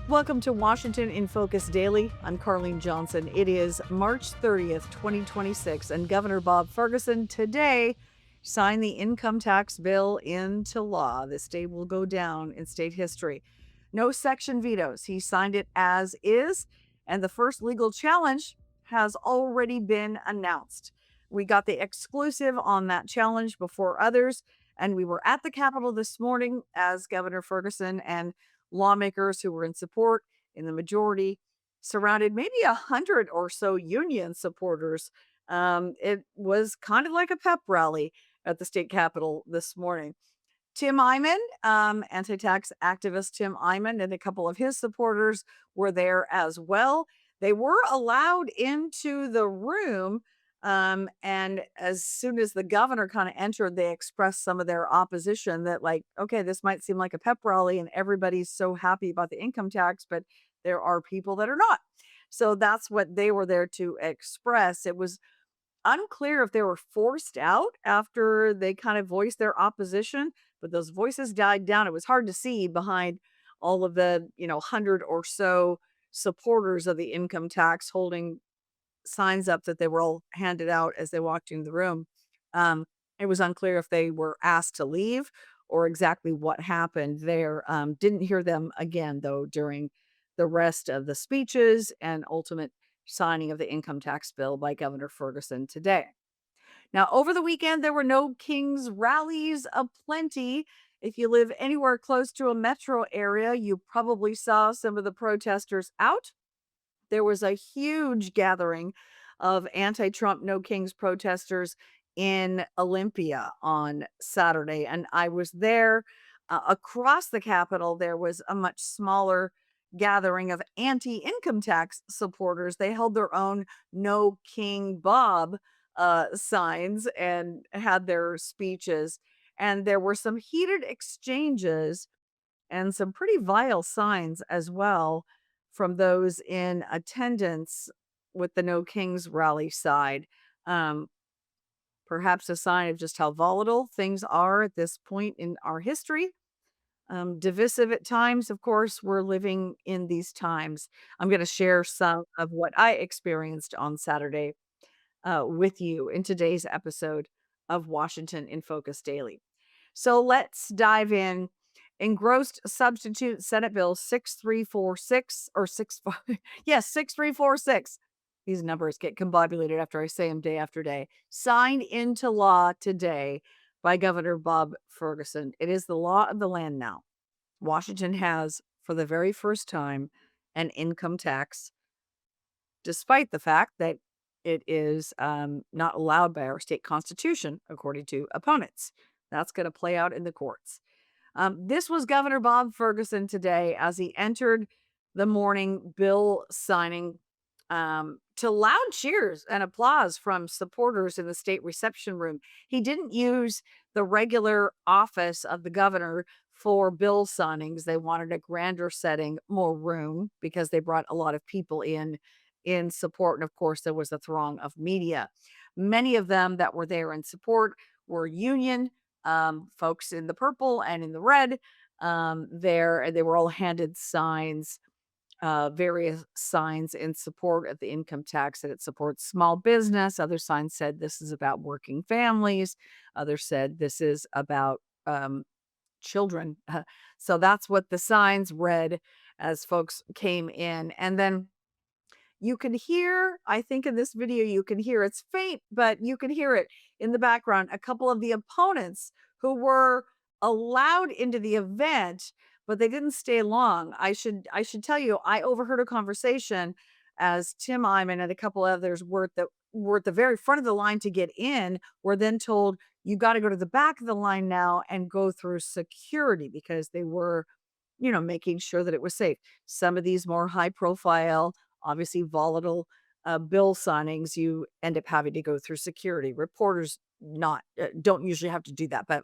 Welcome to Washington in Focus Daily. I'm Carleen Johnson. It is March 30th, 2026, and Governor Bob Ferguson today signed the income tax bill into law. This day will go down in state history. No section vetoes. He signed it as is, and the first legal challenge has already been announced. We got the exclusive on that challenge before others, and we were at the Capitol this morning as Governor Ferguson and lawmakers who were in support in the majority surrounded maybe 100 or so union supporters. It was kind of like a pep rally at the state capitol this morning. Tim Eyman, anti-tax activist Tim Eyman, and a couple of his supporters were there as well. They were allowed into the room, and as soon as the governor kind of entered, they expressed some of their opposition that, like, okay, this might seem like a pep rally, and everybody's so happy about the income tax, but there are people that are not. So that's what they were there to express. It was unclear if they were forced out after they kind of voiced their opposition, but those voices died down. It was hard to see behind all of the, 100 or so supporters of the income tax holding signs up that they were all handed out as they walked in the room. Um, it was unclear if they were asked to leave or exactly what happened there. Didn't hear them again, though, during the rest of the speeches and ultimate signing of the income tax bill by Governor Ferguson today. Now, over the weekend, there were no King's rallies aplenty. If you live anywhere close to a metro area, you probably saw some of the protesters out. There was a huge gathering of anti-Trump No Kings protesters in Olympia on Saturday, and I was there. Across the Capitol, there was a much smaller gathering of anti-income tax supporters. They held their own No King Bob signs and had their speeches, and there were some heated exchanges and some pretty vile signs as well from those in attendance with the No Kings rally side. Um, Perhaps a sign of just how volatile things are at this point in our history. Divisive at times, of course, we're living in these times. I'm going to share some of what I experienced on Saturday with you in today's episode of Washington in Focus Daily. So let's dive in. Engrossed substitute Senate Bill 6346 or 65, yes, 6346. These numbers get combobulated after I say them day after day. Signed into law today by Governor Bob Ferguson. It is the law of the land now. Washington has, for the very first time, an income tax, despite the fact that it is not allowed by our state constitution, according to opponents. That's going to play out in the courts. This was Governor Bob Ferguson today as he entered the morning bill signing to loud cheers and applause from supporters in the state reception room. He didn't use the regular office of the governor for bill signings. They wanted a grander setting, more room, because they brought a lot of people in support. And of course, there was a throng of media. Many of them that were there in support were union folks in the purple and in the red there, and they were all handed signs, various signs in support of the income tax, that it supports small business. Other signs said this is about working families. Others said this is about children. So that's what the signs read as folks came in. And then you can hear, I think in this video, you can hear, it's faint, but you can hear it in the background, a couple of the opponents who were allowed into the event, but they didn't stay long. I should tell you, I overheard a conversation as Tim Eyman and a couple others were at the very front of the line to get in, were then told, you got to go to the back of the line now and go through security, because they were, making sure that it was safe. Some of these more high profile, obviously volatile bill signings, you end up having to go through security. Reporters not don't usually have to do that, but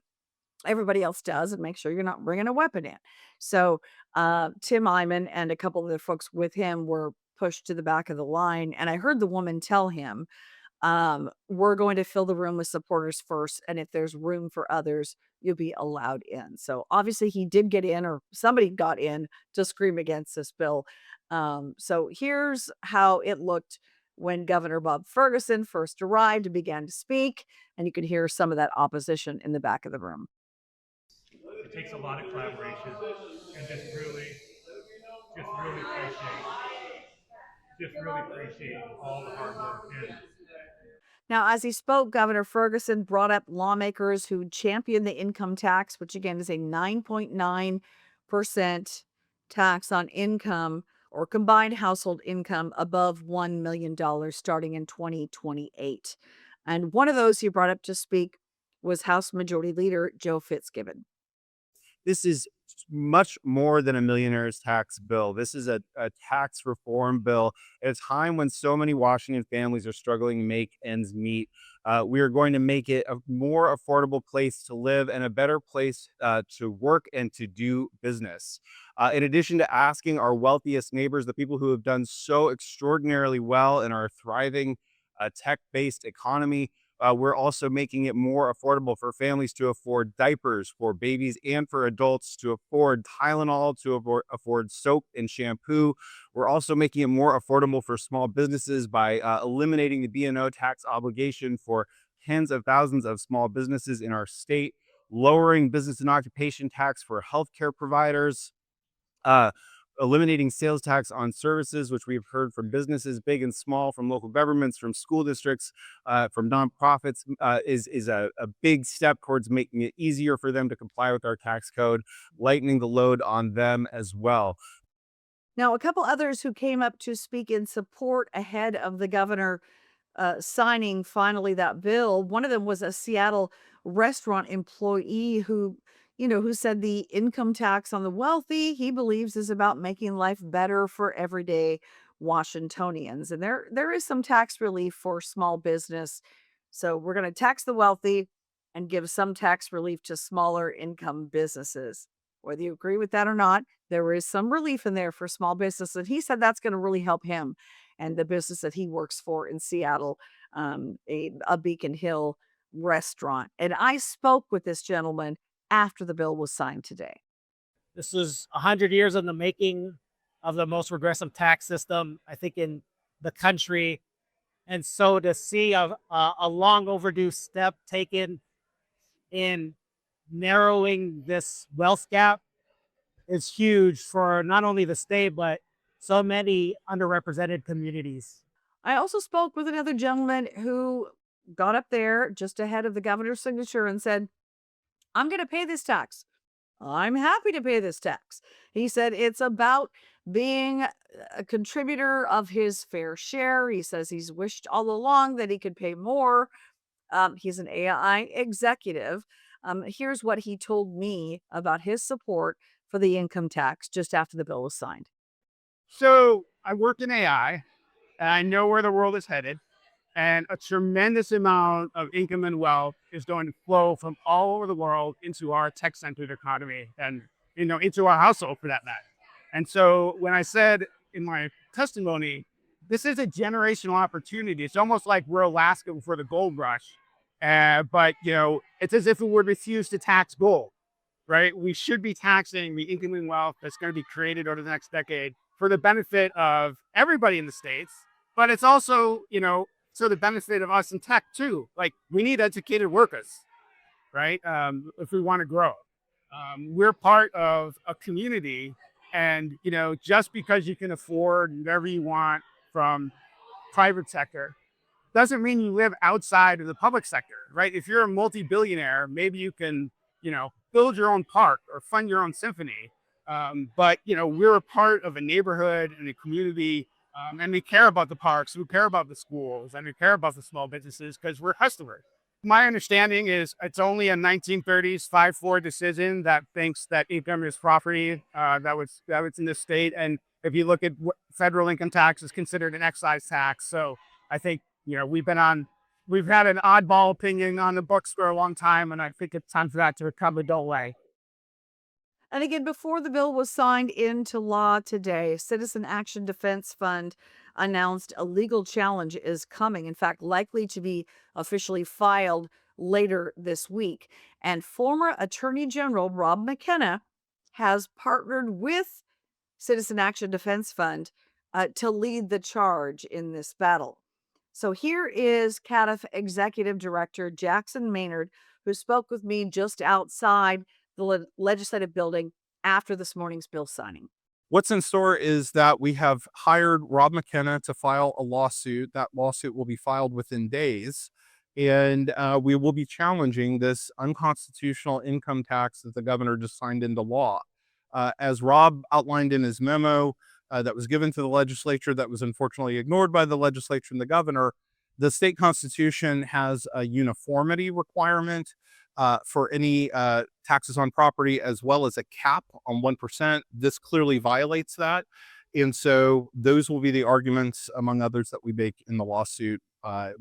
everybody else does, and make sure you're not bringing a weapon in. So Tim Eyman and a couple of the folks with him were pushed to the back of the line, and I heard the woman tell him, We're going to fill the room with supporters first, and if there's room for others, you'll be allowed in. So obviously, he did get in, or somebody got in to scream against this bill. So here's how it looked when Governor Bob Ferguson first arrived and began to speak, and you could hear some of that opposition in the back of the room. It takes a lot of collaboration and just really appreciate all the hard work and Now, as he spoke, Governor Ferguson brought up lawmakers who championed the income tax, which again is a 9.9% tax on income or combined household income above $1 million starting in 2028. And one of those he brought up to speak was House Majority Leader Joe Fitzgibbon. This is much more than a millionaire's tax bill. This is a tax reform bill at a time when so many Washington families are struggling to make ends meet. We are going to make it a more affordable place to live and a better place to work and to do business. In addition to asking our wealthiest neighbors, the people who have done so extraordinarily well in our thriving tech based economy, we're also making it more affordable for families to afford diapers for babies and for adults, to afford Tylenol, to afford soap and shampoo. We're also making it more affordable for small businesses by eliminating the B&O tax obligation for tens of thousands of small businesses in our state, lowering business and occupation tax for healthcare providers, uh, eliminating sales tax on services, which we've heard from businesses big and small, from local governments, from school districts, from nonprofits, is a big step towards making it easier for them to comply with our tax code, lightening the load on them as well. Now, a couple others who came up to speak in support ahead of the governor signing finally that bill. One of them was a Seattle restaurant employee who said the income tax on the wealthy, he believes, is about making life better for everyday Washingtonians. And there is some tax relief for small business. So we're going to tax the wealthy and give some tax relief to smaller income businesses. Whether you agree with that or not, there is some relief in there for small business. And he said that's going to really help him and the business that he works for in Seattle, a Beacon Hill restaurant. And I spoke with this gentleman after the bill was signed today. This was 100 years in the making of the most regressive tax system, I think, in the country. And so to see a long overdue step taken in narrowing this wealth gap is huge for not only the state, but so many underrepresented communities. I also spoke with another gentleman who got up there just ahead of the governor's signature and said, I'm going to pay this tax. I'm happy to pay this tax. He said it's about being a contributor of his fair share. He says he's wished all along that he could pay more. He's an AI executive. Here's what he told me about his support for the income tax just after the bill was signed. So I work in AI and I know where the world is headed. And a tremendous amount of income and wealth is going to flow from all over the world into our tech-centered economy and into our household for that matter. And so when I said in my testimony, this is a generational opportunity. It's almost like we're Alaska before the gold rush. But it's as if we would refuse to tax gold, right? We should be taxing the income and wealth that's going to be created over the next decade for the benefit of everybody in the States. But it's also, so the benefit of us in tech too. Like, we need educated workers, right? If we want to grow. We're part of a community, and just because you can afford whatever you want from private sector doesn't mean you live outside of the public sector, right? If you're a multi-billionaire, maybe you can, build your own park or fund your own symphony. But we're a part of a neighborhood and a community, and we care about the parks, we care about the schools, and we care about the small businesses because we're customers. My understanding is it's only a 1930s 5-4 decision that thinks that income is property that was in the state. And if you look at what federal income tax is considered an excise tax. So I think we've had an oddball opinion on the books for a long time, and I think it's time for that to come a dull way. And again, before the bill was signed into law today, Citizen Action Defense Fund announced a legal challenge is coming. In fact, likely to be officially filed later this week. And former Attorney General Rob McKenna has partnered with Citizen Action Defense Fund to lead the charge in this battle. So here is CADF Executive Director Jackson Maynard, who spoke with me just outside the legislative building after this morning's bill signing. What's in store is that we have hired Rob McKenna to file a lawsuit. That lawsuit will be filed within days. And we will be challenging this unconstitutional income tax that the governor just signed into law. As Rob outlined in his memo that was given to the legislature, that was unfortunately ignored by the legislature and the governor, the state constitution has a uniformity requirement for any taxes on property, as well as a cap on 1%. This clearly violates that. And so those will be the arguments, among others, that we make in the lawsuit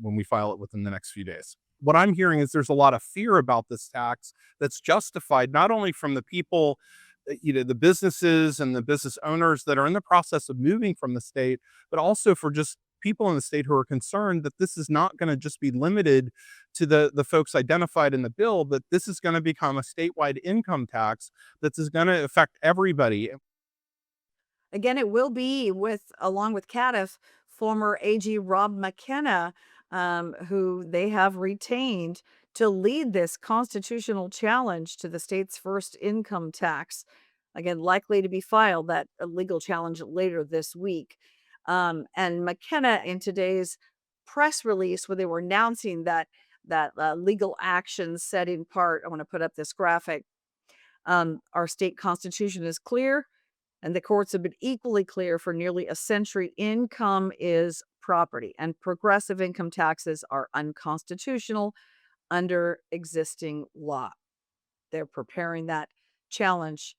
when we file it within the next few days. What I'm hearing is there's a lot of fear about this tax that's justified not only from the people, the businesses and the business owners that are in the process of moving from the state, but also for just people in the state who are concerned that this is not going to just be limited to the folks identified in the bill, that this is going to become a statewide income tax that is going to affect everybody. Again, it will be along with CADF, former AG Rob McKenna, who they have retained to lead this constitutional challenge to the state's first income tax. Again, likely to be filed, that legal challenge, later this week. And McKenna, in today's press release, where they were announcing that legal action, said in part, I want to put up this graphic, our state constitution is clear, and the courts have been equally clear for nearly a century. Income is property, and progressive income taxes are unconstitutional under existing law. They're preparing that challenge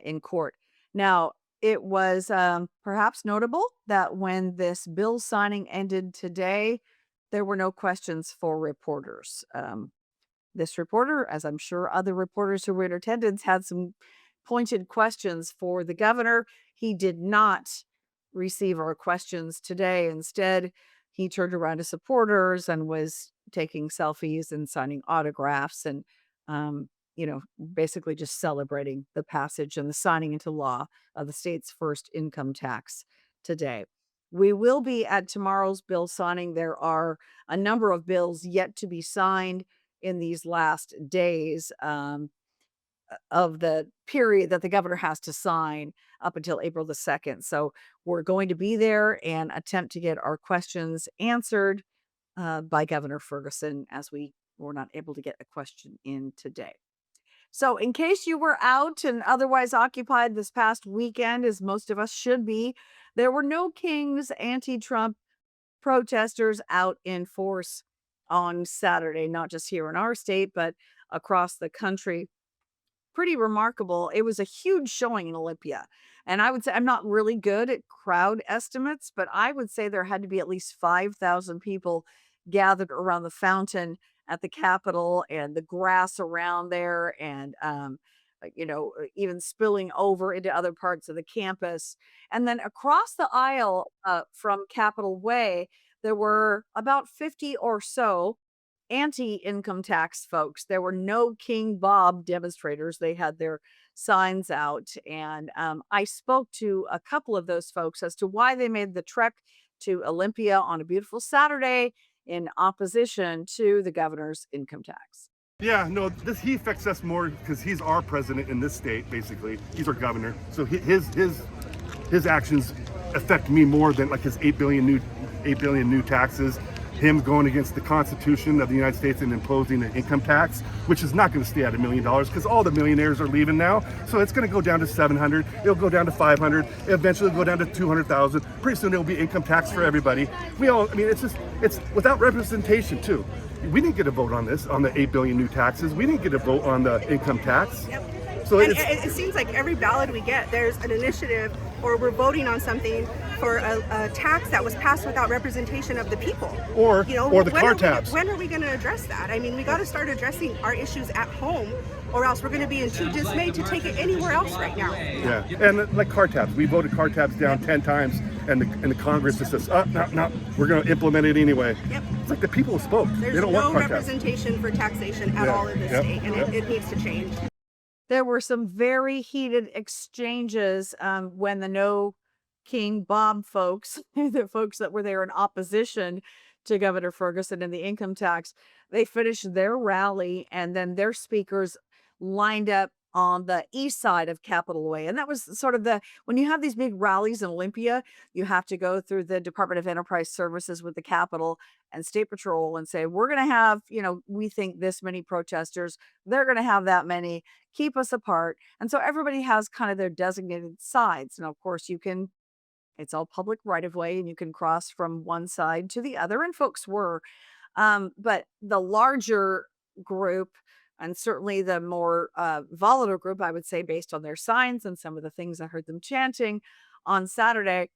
in court. Now, it was perhaps notable that when this bill signing ended today, there were no questions for reporters. This reporter, as I'm sure other reporters who were in attendance, had some pointed questions for the governor. He did not receive our questions today. Instead, he turned around to supporters and was taking selfies and signing autographs and, basically just celebrating the passage and the signing into law of the state's first income tax today. We will be at tomorrow's bill signing. There are a number of bills yet to be signed in these last days of the period that the governor has to sign up until April the 2nd. So we're going to be there and attempt to get our questions answered by Governor Ferguson, as we were not able to get a question in today. So in case you were out and otherwise occupied this past weekend, as most of us should be, there were no King's anti-Trump protesters out in force on Saturday, not just here in our state, but across the country. Pretty remarkable. It was a huge showing in Olympia. And I would say, I'm not really good at crowd estimates, but I would say there had to be at least 5,000 people gathered around the fountain at the Capitol, and the grass around there, and even spilling over into other parts of the campus. And then across the aisle from Capitol Way, there were about 50 or so anti-income tax folks. There were no King Bob demonstrators. They had their signs out. And I spoke to a couple of those folks as to why they made the trek to Olympia on a beautiful Saturday in opposition to the governor's income tax. Yeah, no, he affects us more because he's our president in this state, basically. He's our governor. So his actions affect me more than like his 8 billion new taxes, him going against the Constitution of the United States and imposing an income tax, which is not going to stay at $1 million because all the millionaires are leaving now. So it's going to go down to 700. It'll go down to 500. Eventually it'll go down to 200,000. Pretty soon it'll be income tax for everybody. It's without representation too. We didn't get a vote on this, on the 8 billion new taxes. We didn't get a vote on the income tax. So And it's it seems like every ballot we get, there's an initiative or we're voting on something for a tax that was passed without representation of the people. or the car when tabs. when are we going to address that? I mean, we got to start addressing our issues at home, or else we're going to be too dismayed to take it anywhere else right now. Yeah, and like car tabs, we voted car tabs down 10 times, and the Congress just says, no, we're going to implement it anyway. Yep. It's like the people spoke. There's They don't no want car tabs. representation for taxation at Yeah. all in this Yep. state, and Yep. it needs to change. There were some very heated exchanges when the No King Bob folks, the folks that were there in opposition to Governor Ferguson and the income tax, they finished their rally and then their speakers lined up on the east side of Capitol Way. And that was sort of when you have these big rallies in Olympia, you have to go through the Department of Enterprise Services with the Capitol and State Patrol and say, we're going to have, we think this many protesters, they're going to have that many, keep us apart. And so everybody has kind of their designated sides. Now, of course, it's all public right of way and you can cross from one side to the other. And folks were, but the larger group, and certainly the more volatile group, I would say, based on their signs and some of the things I heard them chanting on Saturday,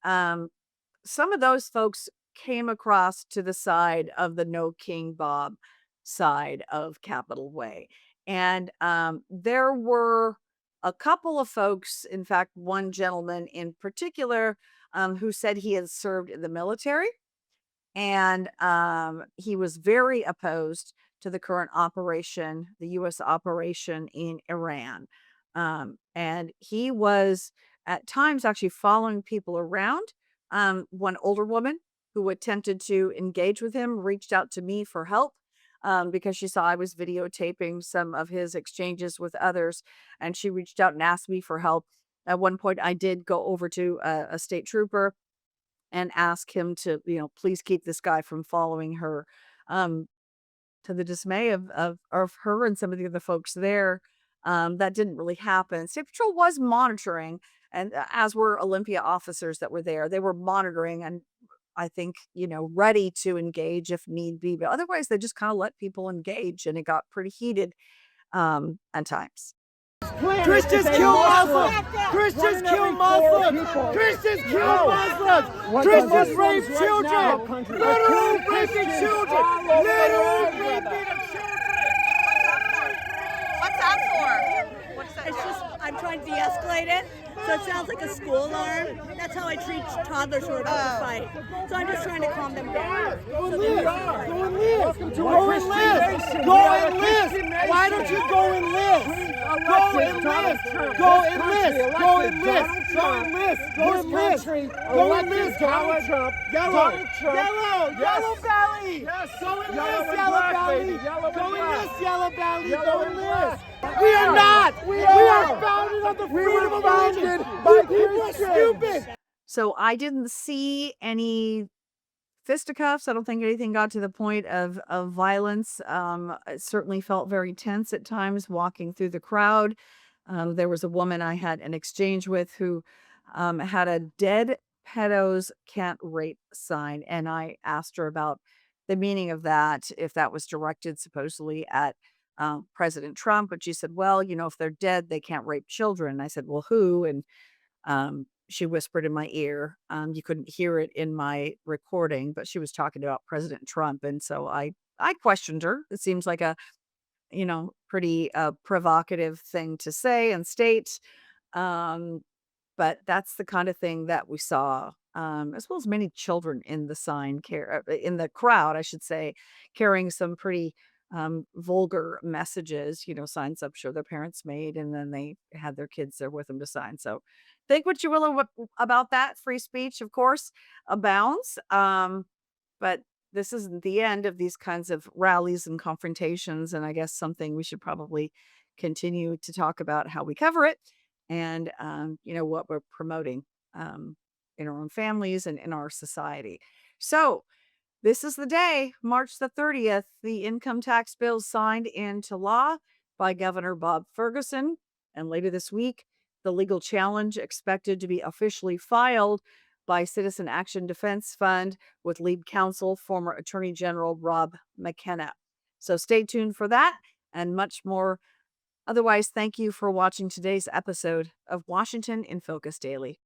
some of those folks came across to the side of the No King Bob side of Capitol Way. And there were a couple of folks, in fact, one gentleman in particular, who said he had served in the military. And he was very opposed to the current operation, the U.S. operation in Iran. And he was at times actually following people around. One older woman who attempted to engage with him reached out to me for help because she saw I was videotaping some of his exchanges with others. And she reached out and asked me for help. At one point, I did go over to a state trooper and ask him to, please keep this guy from following her. To the dismay of her and some of the other folks there, that didn't really happen. State Patrol was monitoring, and as were Olympia officers that were there. They were monitoring and I think, ready to engage if need be. But otherwise, they just kind of let people engage, and it got pretty heated at times. Christians kill Muslims! Christians kill Muslims! Christians kill Muslims! Christians rape children! Literally raping children! Literally raping children! What's that for? What's that? It's just, I'm trying to de-escalate it, so it sounds like a school alarm. That's how I treat toddlers who are about to fight. So I'm just trying to calm them down. Go enlist! Go enlist! Go enlist! Go enlist! Why don't you go enlist? Go enlist! Go enlist! Go enlist! Go enlist! Go enlist! Go enlist! Donald Trump! Yellow! Yellow Valley! Go enlist, Yellow Valley! Go enlist, Yellow Valley! Go enlist! We are not! We are founded on the freedom of religion! You people are stupid! So I didn't see any fisticuffs. I don't think anything got to the point of violence. It certainly felt very tense at times walking through the crowd. There was a woman I had an exchange with who had a dead pedos can't rape sign. And I asked her about the meaning of that, if that was directed supposedly at President Trump. But she said, well, if they're dead, they can't rape children. I said, well, who? And she whispered in my ear. You couldn't hear it in my recording, but she was talking about President Trump. And so I questioned her. It seems like a, pretty provocative thing to say and state. But that's the kind of thing that we saw, as well as many children in the in the crowd, I should say, carrying some pretty vulgar messages, signs I'm sure their parents made, and then they had their kids there with them to sign. So think what you will about that. Free speech, of course, abounds. But this isn't the end of these kinds of rallies and confrontations. And I guess something we should probably continue to talk about how we cover it and, what we're promoting in our own families and in our society. So this is the day, March the 30th, the income tax bill signed into law by Governor Bob Ferguson. And later this week, the legal challenge expected to be officially filed by Citizen Action Defense Fund with lead counsel, former Attorney General Rob McKenna. So stay tuned for that and much more Otherwise, thank you for watching today's episode of Washington in Focus Daily.